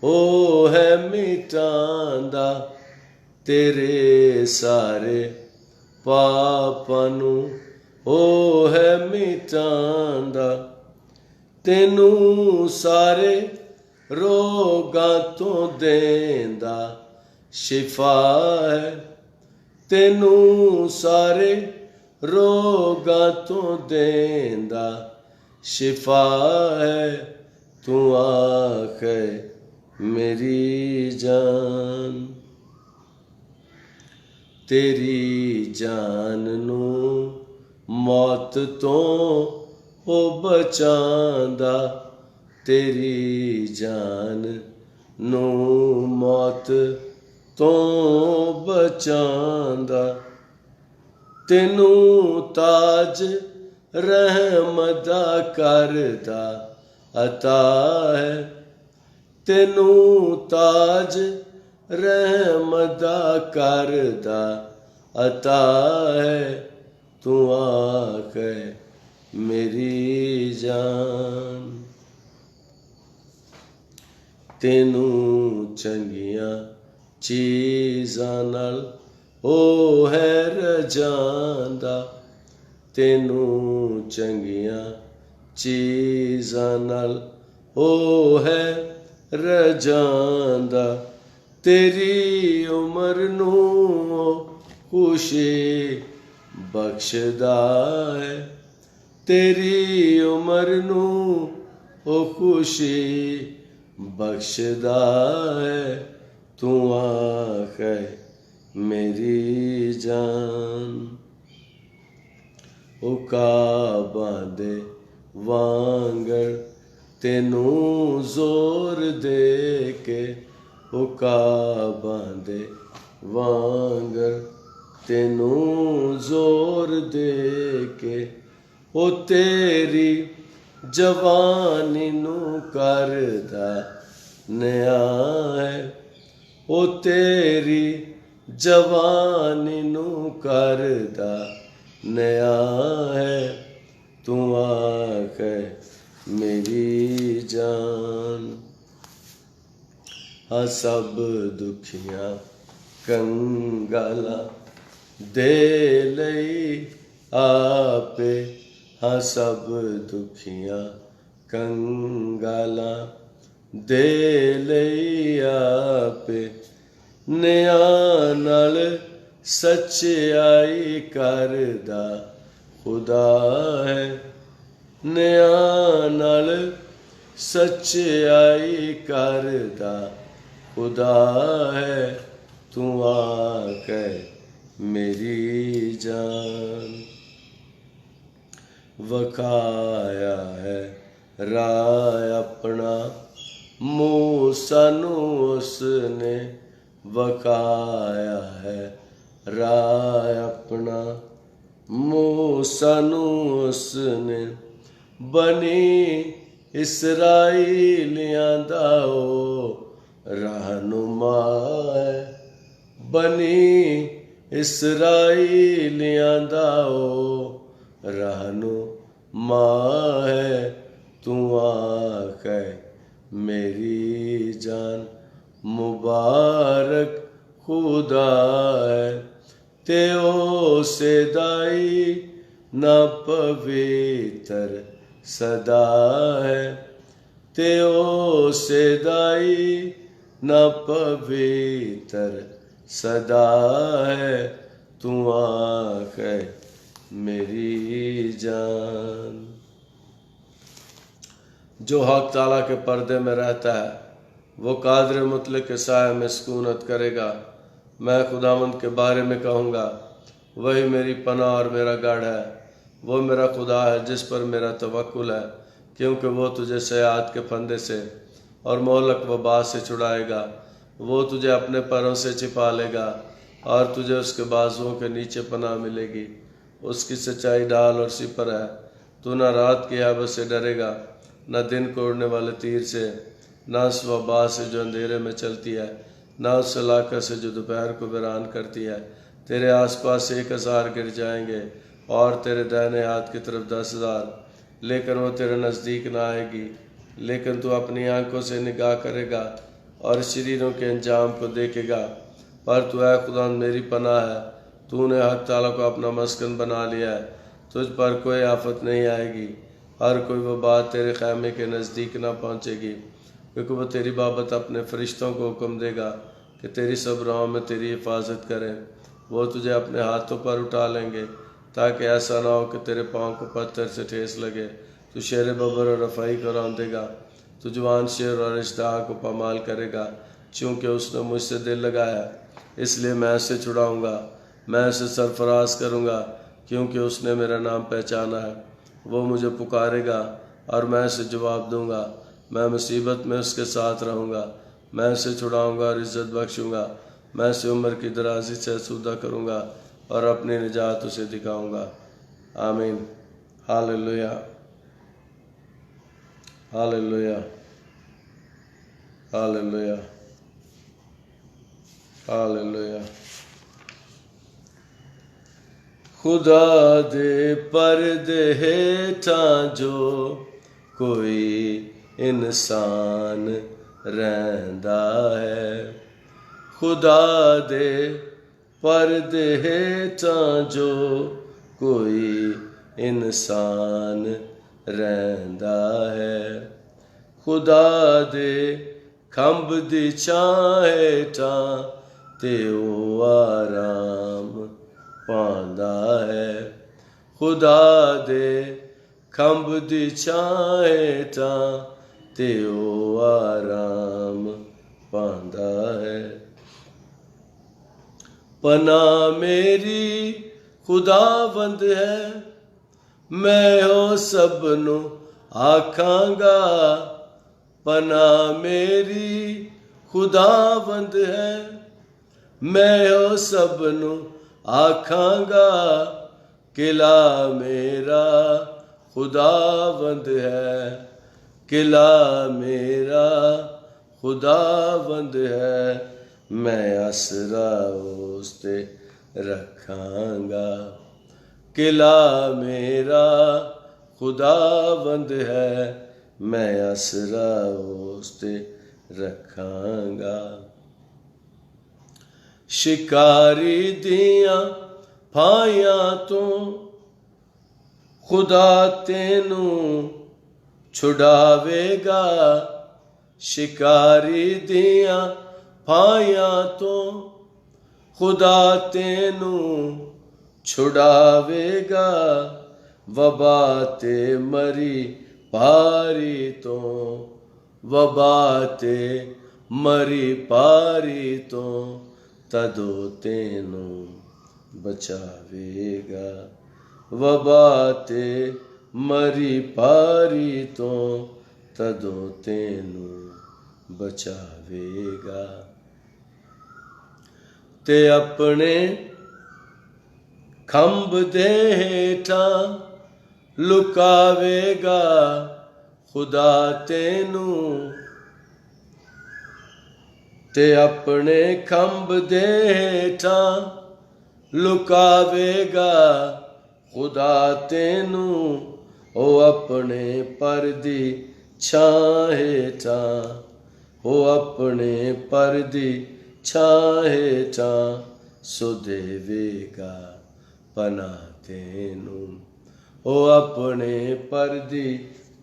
ओ है मिटांदा, तेरे सारे पापां नूं ओ है मिटांदा, तेनू सारे रोगां तो देंदा शिफा है, तेनू सारे रोगां तो देंदा शिफा है, तू आख है मेरी जान। तेरी जान नू मौत तो ओ बचांदा, तेरी जान नू मौत तो बचांदा, तेनू ताज रहमत दा करदा अता है, तेनू ताज रहमत दा करदा अता है, तू आख है मेरी जान। तेनू चंगियां चीज़ां नाल ओ है रजांदा, तेनू चंगियां चीज़ां नाल ओ है रजांदा, तेरी उम्र नू खुशी बख्शदा है, तेरी उम्र नू ओ खुशी बख्शदा है, तू आख है मेरी जान। ओ काबा दे वांगड़ तेनू जोर दे के, ओ काबा दे वांगड़ तेनू जोर दे के, ओ तेरी जवानी नू करदा नया है, ओ तेरी जवानी नू करदा नया है, तू आख है मेरी जान। हाँ सब दुखियां कंगाला दे लई आपे, हाँ सब दुखियां कंगाला दे लई आपे, निया नाल सच्चाई करदा खुदा है, निया नाल सच्चाई करदा खुदा है, तू आख है मेरी जान। वखाया है राह अपना मूसा नू उसने, वखाया है राह अपना मूसा नू उसने, बनी इसराइलियां दा ओ रहनुमा है, बनी इसराइलियां दा ओ रहनुमा है, तू आख है मेरी जान। मुबारक खुदा है ते ओ सेदाई ना पवित्र सदा है, ते ओ सेदाई ना पवित्र सदा है, तू आख है मेरी जान। जो हक ताला के पर्दे में रहता है वो कादर मुतलक के साए में सुकूनत करेगा। मैं खुदावंद के बारे में कहूँगा, वही मेरी पनाह और मेरा गढ़ है। वो मेरा खुदा है जिस पर मेरा तवक्कुल है, क्योंकि वो तुझे सयाहत के फंदे से और मोहलक वबा से छुड़ाएगा। वो तुझे अपने पैरों से छिपा लेगा और तुझे उसके बाजुओं के नीचे पनाह मिलेगी। उसकी सच्चाई ढाल और सिपर है। तू न रात की आबद से डरेगा, न दिन को उड़ने वाले तीर से, न उस वबा से जो अंधेरे में चलती है, न उस इलाका से जो दोपहर को वीरान करती है। तेरे आसपास 1000 गिर जाएंगे और तेरे दाहिने हाथ की तरफ 10,000, लेकिन वो तेरे नज़दीक ना आएगी। लेकिन तू अपनी आंखों से निगाह करेगा और शरीरों के अंजाम को देखेगा। पर तू है खुदा मेरी पनाह है, तूने हक ताला को अपना मस्कन बना लिया है। तुझ पर कोई आफत नहीं आएगी, हर कोई वो बात तेरे खैमे के नज़दीक ना पहुँचेगी, क्योंकि वो तेरी बाबत अपने फरिश्तों को हुक्म देगा कि तेरी सब राहों में तेरी हिफाजत करें। वो तुझे अपने हाथों पर उठा लेंगे, ताकि ऐसा ना हो कि तेरे पाँव को पत्थर से ठेस लगे। तू शेर बबर और रफ़ाई को रौंदेगा, तू जवान शेर और इश्तहा को पामाल करेगा। चूँकि उसने मुझसे दिल लगाया, इसलिए मैं उसे छुड़ाऊँगा, मैं उसे सरफराज करूँगा, क्योंकि उसने मेरा नाम पहचाना है। वो मुझे पुकारेगा और मैं उसे जवाब दूँगा। मैं मुसीबत में उसके साथ रहूँगा, मैं उसे छुड़ाऊँगा और इज़्ज़त बख्शूँगा। मैं उसे उम्र की दराजी से आसूदा करूँगा और अपनी निजात उसे दिखाऊँगा। आमीन। हालेलुया, हालेलुया, हालेलुया, हालेलुया। खुदा दे पर्दे हेठां जो कोई इंसान रहिंदा है, खुदा दे पर्दे हेठां जो कोई इंसान रहिंदा है, खुदा दे खंभ दी छां हेठां ते ओ आराम पांदा है, खुदा दे खंभ दी छां हेठां ते ओ आराम पांदा है। पनाह मेरी खुदावंद है, मैं हो सबनों आखांगा। पनाह मेरी खुदावंद है, मैं हो सबनों आखांगा। किला मेरा खुदावंद है, किला मेरा खुदावंद है, मैं आसरा उस ते रखांगा। किला मेरा खुदावंद है, मैं आसरा उस ते रखांगा। शिकारी दियां फायां तो खुदा तेनू छुड़ावेगा। शिकारी दियां फायां तो खुदा तेनू छुड़ावेगा। वबा ते मरी पारी तो, वबा ते मरी पारी तो तदो तेनू बचावेगा। वबा ते मरी पारी तो तदो तेनू बचावेगा। ते अपने खंभ दे हेठां लुकावेगा खुदा तेनू। ते अपने खंभ दे हेठां लुकावेगा खुदा तेनू। ओ अपने पर दी छां हेठां, ओ अपने पर दी छां हेठां सो देवेगा पनाह तेनू। ओ अपने पर दी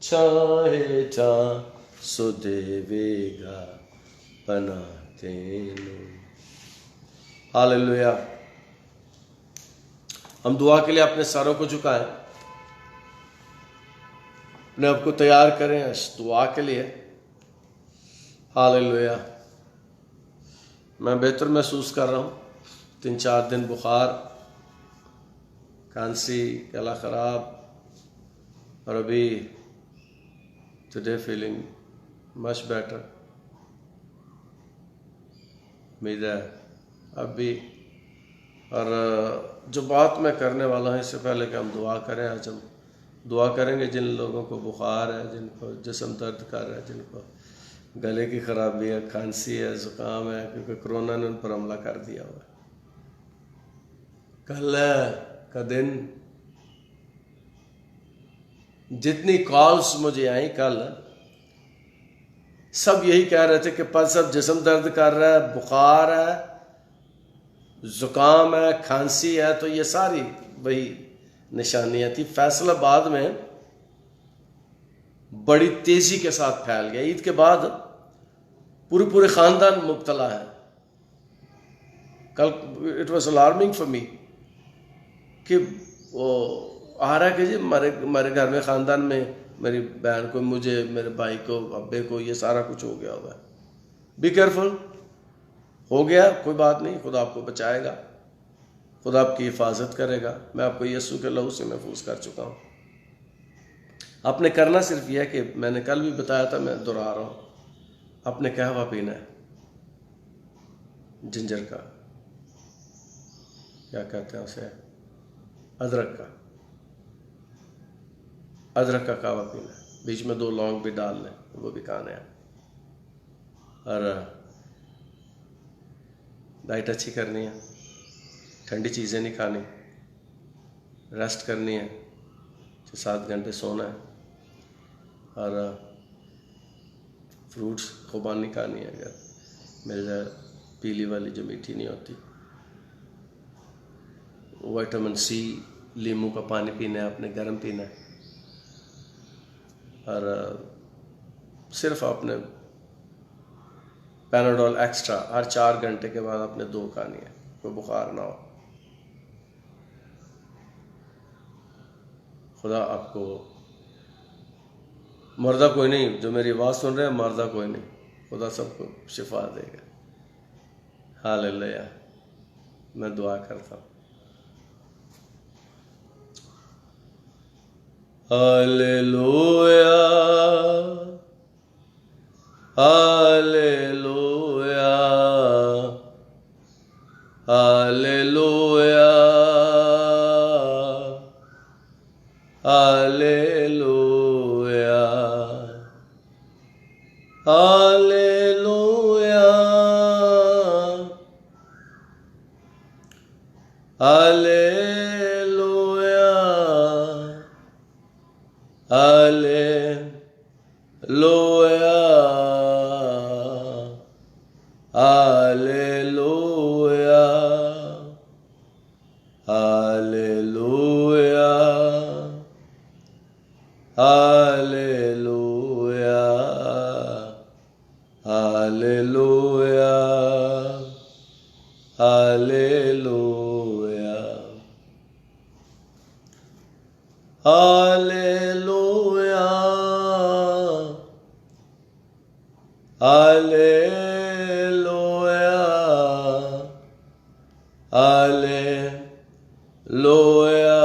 छां हेठां सो देवेगा पनाह तेनू। हालेलुया। हम दुआ के लिए अपने सरों को झुकाएं, अपने आप को तैयार करें इस दुआ के लिए। हालेलुया। मैं बेहतर महसूस कर रहा हूँ। 3-4 दिन बुखार, खांसी, गला खराब, और अभी टुडे फीलिंग मच बेटर। उम्मीद है अब भी। और जो बात मैं करने वाला हूँ, इससे पहले कि हम दुआ करें, आज हम दुआ करेंगे जिन लोगों को बुखार है, जिनको जिस्म दर्द कर रहा है, जिनको गले की खराबी है, खांसी है, ज़ुकाम है, क्योंकि कोरोना ने उन पर हमला कर दिया हुआ है। कल का दिन जितनी कॉल्स मुझे आई कल, सब यही कह रहे थे कि पर सब जिस्म दर्द कर रहा है, बुखार है, जुकाम है, खांसी है। तो ये सारी वही निशानियां थी। फैसलाबाद में बड़ी तेजी के साथ फैल गया। ईद के बाद पूरे खानदान मुब्तला है। Call it was alarming for me कि वो आ रहा है कि जी हमारे घर में ख़ानदान में मेरी बहन को, मुझे, मेरे भाई को, अब्बे को ये सारा कुछ हो गया हुआ है। Be careful. हो गया, कोई बात नहीं, खुदा आपको बचाएगा, खुदा आपकी हिफाजत करेगा। मैं आपको यीशु के लहू से महफूज कर चुका हूँ। आपने करना सिर्फ यह है कि मैंने कल भी बताया था, मैं दोहरा रहा हूँ, आपने कहवा पीना है, जिंजर का, क्या कहते हैं उसे, अदरक का कहवा पीना है। बीच में 2 लौंग भी डाल लें, वो भी खाने हैं। और डाइट अच्छी करनी है, ठंडी चीज़ें नहीं खानी, रेस्ट करनी है, 6-7 घंटे सोना है, और फ्रूट्स खुबानी खानी है अगर मिल जाए, पीली वाली जो मीठी नहीं होती। विटामिन सी, नींबू का पानी पीना है आपने, गर्म पीना है। और सिर्फ आपने पैनाडोल एक्स्ट्रा हर 4 घंटे के बाद आपने 2 खानी है, कोई बुखार ना हो। खुदा आपको, मर्दा कोई नहीं, जो मेरी आवाज़ सुन रहे हैं मर्दा कोई नहीं, खुदा सबको शिफा देगा। हालेलुया। मैं दुआ करता हूँ। हालेलुया, हालेलुया, हालेलुया, हालेलुया, हालेलुया, हालेलुया, हालेलुया, हालेलुया, हालेलुया, हालेलुया, हालेलुया, हालेलुया, हालेलुया, हालेलुया, हालेलुया,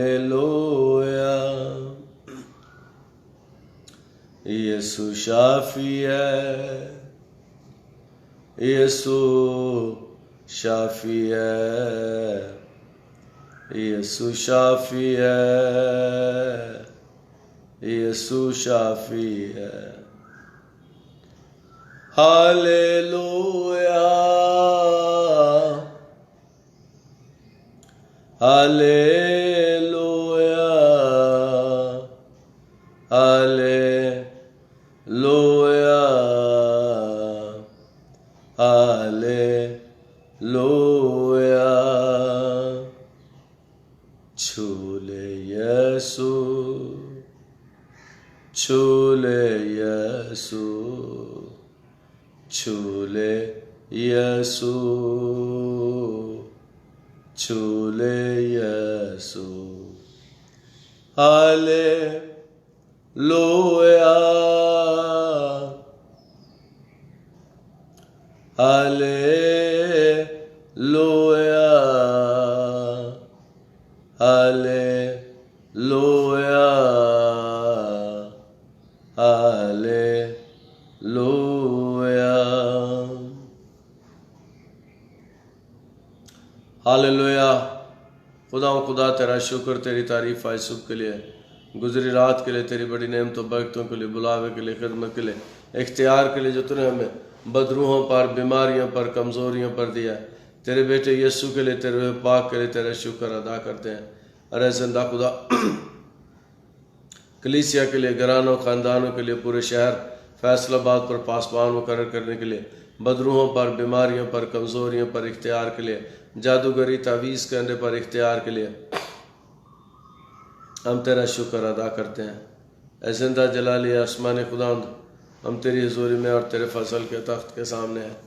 हालेलुया। यीशु शाफी है, यीशु शाफी है, यीशु शाफी है, यीशु शाफी है। हालेलुया, हालेलुया, हालेलुया, हालेलुया। छूले यीशु, छूले यीशु, छूले यीशु, छूले यीशु। हालेलुया, हालेलुया, हालेलुया, हालेलुया, हालेलुया। खुदा तेरा शुक्र, तेरी तारीफ आज सुबह के लिए, गुजरी रात के लिए, तेरी बड़ी नेमतों बरकतों के लिए, बुलावे के लिए, खिदमत के लिए, इख्तियार के लिए जो तूने हमें बदरूहों पर, बीमारियों पर, कमज़ोरियों पर दिया। तेरे बेटे यीशु के लिए, तेरे पाक के लिए तेरा शुक्र अदा करते हैं। अरे जिंदा खुदा कलीसिया के लिए, घरानों ख़ानदानों के लिए, पूरे शहर फैसलाबाद पर पासबान मुकर्रर करने के लिए, बदरूहों पर, बीमारियों पर, कमज़ोरियों पर इख्तियार के लिए, जादूगरी तावीज़ करने पर इख्तियार के लिए हम तेरा शुक्र अदा करते हैं। ऐ ज़िंदा जलाली आसमान खुदावंद, हम तेरी हजूरी में और तेरे फजल के तख्त के सामने हैं।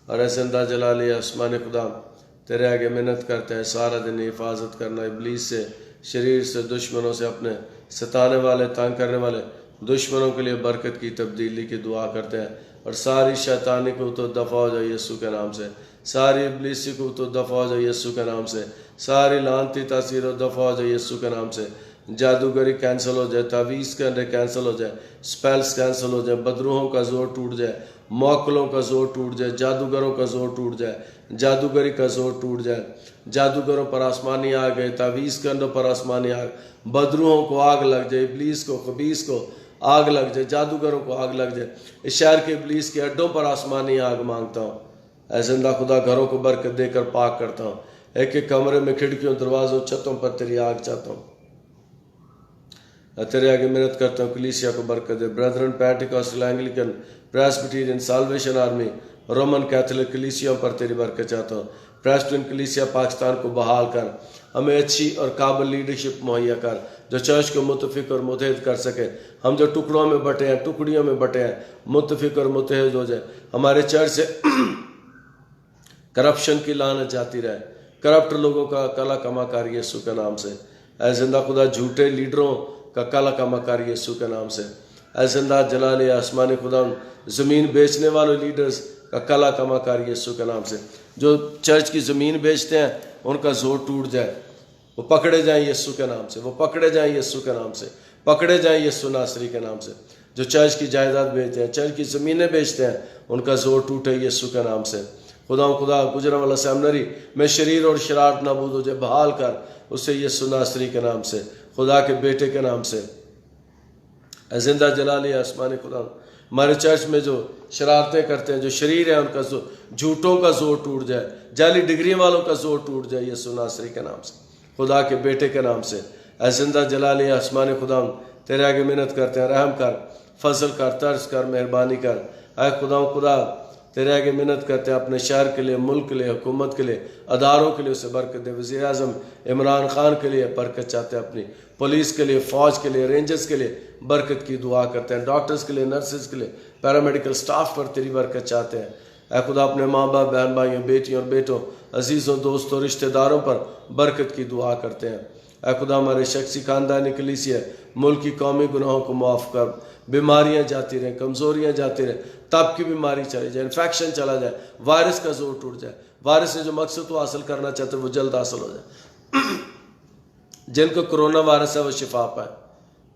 और ऐ ज़िंदा जलाली आसमान खुदावंद, तेरे आगे मिन्नत करते हैं सारा दिन हिफाजत करना, इब्लीस से, शरीर से, दुश्मनों से, अपने सताने वाले, तंग करने वाले दुश्मनों के लिए बरकत की तब्दीली की दुआ करते हैं। और सारी शैतानी को तो दफ़ा हो जाए यीशु के नाम से, सारी इब्लीसी को तो दफ़ा हो जाए यीशु के नाम से, सारी लानती तासीर दफ़ा हो जाए यीशु के नाम से। जादूगरी कैंसिल हो जाए, तावीज़ के अंडे कैंसिल हो जाए, स्पेल्स कैंसिल हो जाए, बदरूहों का जोर टूट जाए, मौकलों का जोर टूट जाए, जादूगरों का जोर टूट जाए, जादूगरी का जोर टूट जाए। जादूगरों पर आसमानी आग है, तावीज़ के अंडों पर आसमानी आग, बदरूहों को आग लग जाए, इब्लीस को, खबीस को आग लग जाए, जादूगरों को आग लग जाए। इस शहर के इब्लीस के अड्डों पर आसमानी आग मांगता हूँ। ऐ ज़िंदा खुदा घरों को बरकत देकर पाक करता हूँ। एक एक कमरे में, खिड़कियों, दरवाज़ों, छतों पर तेरी आग चाहता हूँ। तेरे आगे मिन्नत करता हूँ, कलीसिया को बरकत दे। Brethren, Pentecostal, Anglican, Presbyterian, Salvation Army, Roman Catholic कलीसियों पर तेरी बरकत चाहता हूँ। प्रेस्बिटेरियन कलीसिया पाकिस्तान को बहाल कर, हमें अच्छी और काबिल लीडरशिप मुहैया कर, जो चर्च को मुतफिक और मुतहद कर सके। हम जो टुकड़ों में बटे हैं, टुकड़ियों में बटे हैं, मुतफिक और मुतहद हो जाए। हमारे चर्च से करप्शन की लानत जाती रहे, करप्ट लोगों का कला कमा कर यीशु के नाम से। ऐ ज़िंदा खुदा झूठे लीडरों का कला कमा कर यीशु के नाम से। ऐ ज़िंदा जलाल आसमानी खुदा ज़मीन बेचने वाले लीडर्स का कला कमा कर यीशु के नाम से। जो चर्च की ज़मीन बेचते हैं उनका जोर टूट जाए, वो पकड़े जाएं यीशु के नाम से, वो पकड़े जाएं यीशु के नाम से, पकड़े जाएं यीशु नासरी के नाम से। जो चर्च की जायदाद बेचते हैं, चर्च की ज़मीनें बेचते हैं, उनका जोर टूटे यीशु के नाम से। खुदा गुजरा वाला सेमिनरी में शरीर और शरारत नाबूद हो जाए, बहाल कर उसे यीशु नासरी के नाम से, खुदा के बेटे के नाम से। जिंदा जलाली आसमानी खुदा, हमारे चर्च में जो शरारतें करते हैं, जो शरीर है उनका झूठों का जोर टूट जाए, जाली डिग्री वालों का जोर टूट जाए यीशु नासरी के नाम से, खुदा के बेटे के नाम से। जिंदा जलाली आसमानी खुदा, तेरे आगे मिन्नत करते हैं, रहम कर, फजल कर, तरस कर, मेहरबानी कर। आए खुदा तेरे आगे मिन्नत करते हैं, अपने शहर के लिए, मुल्क के लिए, हुकूमत के लिए, अदारों के लिए उसे बरकत दे। वज़ीर आज़म इमरान खान के लिए बरकत चाहते हैं, अपनी पुलिस के लिए, फ़ौज के लिए, रेंजर्स के लिए बरकत की दुआ करते हैं, डॉक्टर्स के लिए, नर्सेज के लिए, पैरामेडिकल स्टाफ पर तेरी बरकत चाहते हैं। ऐ खुदा अपने माँ बाप, बहन भाइयों, बेटियों और बेटों, अजीज़ों, दोस्तों, रिश्तेदारों पर बरकत की दुआ करते हैं। ऐ खुदा हमारे शख्सी खानदानी कलीसिया, मुल्क की कौमी गुनाहों को माफ़ कर। बीमारियां जाती रहें, कमज़ोरियां जाती रहें, तब की बीमारी चली जाए, इन्फेक्शन चला जाए, वायरस का जोर टूट जाए, वायरस से जो मकसद तो हासिल करना चाहते हैं वो जल्द हासिल हो जाए। जिनको कोरोना वायरस है वो शिफा पाए,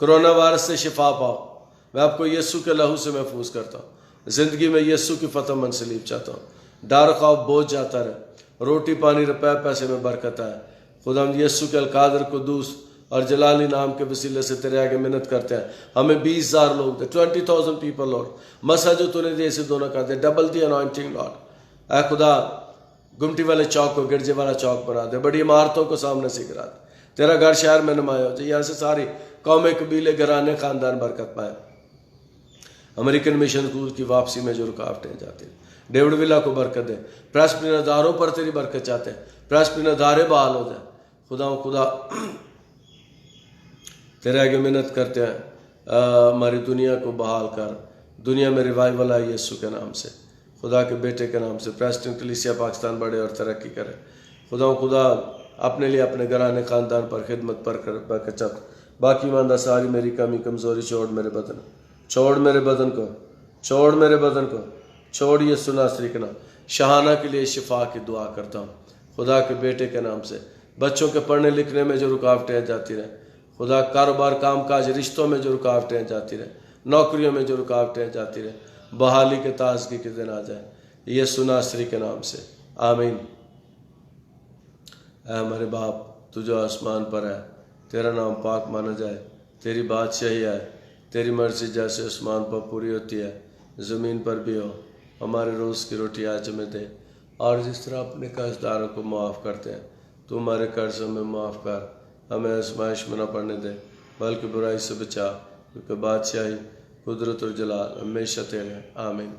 कोरोना वायरस से शिफा पाओ। मैं आपको यीशु के लहू से महफूज करता हूँ। ज़िंदगी में यीशु की फतह मंसलीब चाहता हूँ। डर खौफ बोझ जाता रहे, रोटी पानी रुपये पैसे में बरकत आए। खुदा हम यीशु के अलकादर कुदूस और जलाली नाम के वसीले से तेरे आगे मिन्नत करते हैं, हमें 20,000 लोग दे, 20,000 पीपल लॉर्ड, मसा जो तूने दिए इसे दोनों कर दे, डबल दी अनॉइंटिंग लॉर्ड। ऐ खुदा गुमटी वाले चौक को गिरजे वाला चौक बना दे, बड़ी इमारतों को सामने से गिरा दे, तेरा घर शहर में नुमाया हो जाए, यहाँ से सारी कौमें, कबीले, घराने, खानदान बरकत पाए। अमेरिकन मिशन स्कूल की वापसी में जो रुकावटें जाती हैं, डेविड विला को बरकत दे। प्रेस्बिटेरियन अदारों पर तेरी बरकत चाहते हैं, प्रेस्बिटेरियन अदारे बहाल हो जाए। खुदा तेरे आगे मिन्नत करते हैं, हमारी दुनिया को बहाल कर, दुनिया में रिवाइवल आए यीशु के नाम से, खुदा के बेटे के नाम से। प्रेस्बिटेरियन कलीसिया पाकिस्तान बढ़े और तरक्की करे। खुदा अपने लिए, अपने घराने, खानदान पर खिदमत पर बरकत चाहता। बाकी मानदा सारी मेरी कमी कमज़ोरी छोड़ मेरे बदन, छोड़ मेरे बदन को, छोड़ मेरे बदन को, छोड़ यीशु नासरी के नाम। शहाना के लिए शिफा की दुआ करता हूँ खुदा के बेटे के नाम से। बच्चों के पढ़ने लिखने में जो रुकावटें जाती रहें, खुदा कारोबार, कामकाज, रिश्तों में जो रुकावटें जाती रहें, नौकरियों में जो रुकावटें जाती रहें, बहाली के ताजगी के दिन आ जाए यीशु नासरी के नाम से, आमीन। ऐ हमारे बाप, तू जो आसमान पर है, तेरा नाम पाक माना जाए, तेरी बादशाही आए, तेरी मर्जी जैसे आसमान पर पूरी होती है ज़मीन पर भी हो। हमारे रोज़ की रोटी आज हमें दे, और जिस तरह अपने कर्जदारों को माफ़ करते हैं, तू हमारे कर्ज हमें माफ़ कर, हमें आजमाइश में न पड़ने दे, बल्कि बुराई से बचा, क्योंकि बादशाही, कुदरत और जलाल हमेशा तेरे हैं। आमीन।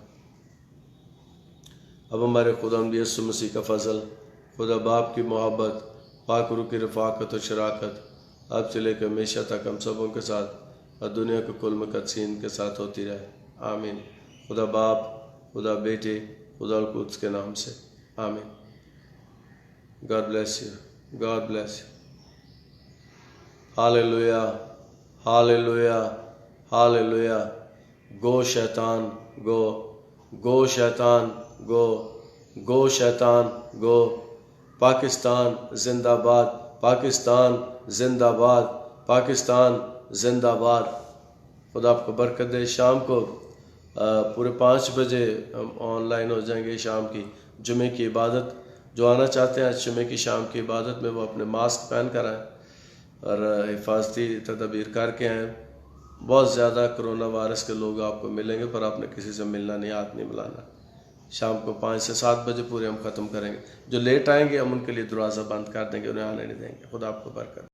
अब हमारे खुदावंद यीशु मसीह का फजल, खुदा बाप की मोहब्बत, पाक रूह की रफ़ाकत और शराकत अब से लेकर हमेशा तक हम सबों के साथ और दुनिया के कुल मुक़द्दसीन के साथ होती रहे। आमीन। खुदा बाप, खुदा बेटे, खुदा कुद्स के नाम से। आमीन। God bless you. God bless you. हालेलुया, हालेलुया, हालेलुया। गो शैतान गो, गो शैतान गो, गो शैतान गो। पाकिस्तान जिंदाबाद, पाकिस्तान जिंदाबाद, पाकिस्तान जिंदाबाद। खुदा आपको बरकत दे। शाम को पूरे 5 बजे हम ऑनलाइन हो जाएंगे शाम की जुमे की इबादत। जो आना चाहते हैं जुमे की शाम की इबादत में, वो अपने मास्क पहन कर आएँ और हिफाजती तदबीर करके आएँ। बहुत ज़्यादा कोरोना वायरस के लोग आपको मिलेंगे, पर आपने किसी से मिलना नहीं, हाथ नहीं मिलाना। शाम को 5 से 7 बजे पूरे हम ख़त्म करेंगे। जो लेट आएंगे हम उनके लिए दरवाज़ा बंद कर देंगे, उन्हें आने नहीं देंगे। खुदा आपको बरकत।